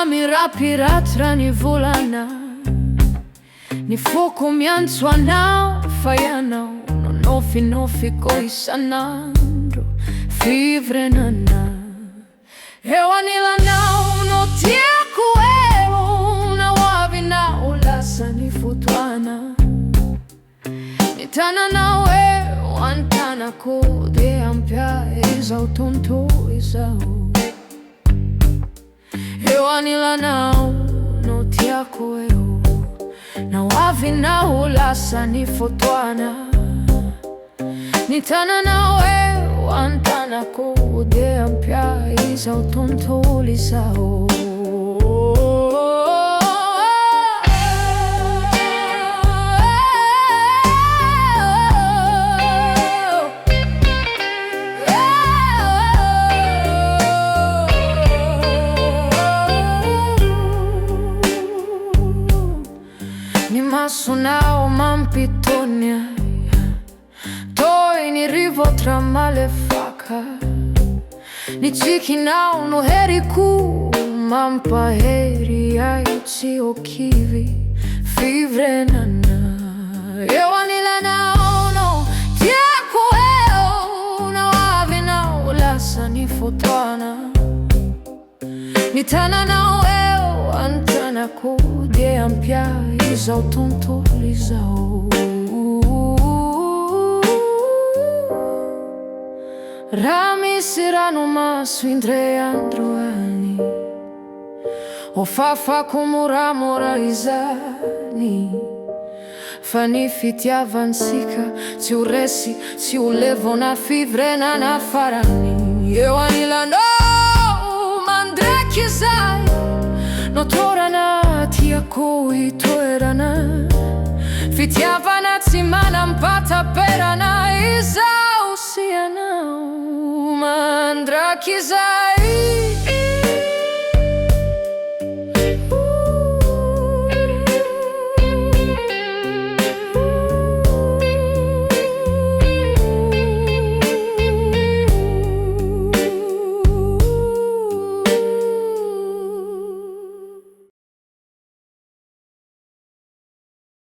Mirapiratra ny volana, ny foko miantso anao fa ianao no nofinofiko isan'andro fivrenana. Eo Anilanao no tiako eo, na hoavinao lasa ny fotoana. Ny tananao eo an-tanako, dia ampia izao tontolo izao. Eo Anilanao no tiako eo, na hoavinao lasa ny fotoana. Ny tananao eo an-tanako, dia ampia izao tontolo izao. Ny masonao mampitonia, toi ny rivotra malefaka. Ny tsikinao no heriko, mampahery ahy tsy ho kivy fivrenana. Eo Anilanao no tiako eo, na hoavinao lasa ny fotoana. Ny tananao eo an-tanako, dia ampia izao tontolo izao. Raha misy ranomaso indray androany, ho fafako moramora izany. Fa ny fitiavansika tsy ho resy, tsy ho levona fivrenana farany. Eo Anilanao mandraiky zay, no torana tiako itoerana. Fitiavana tsy manampataperana, izao sy anao mandraiky zay.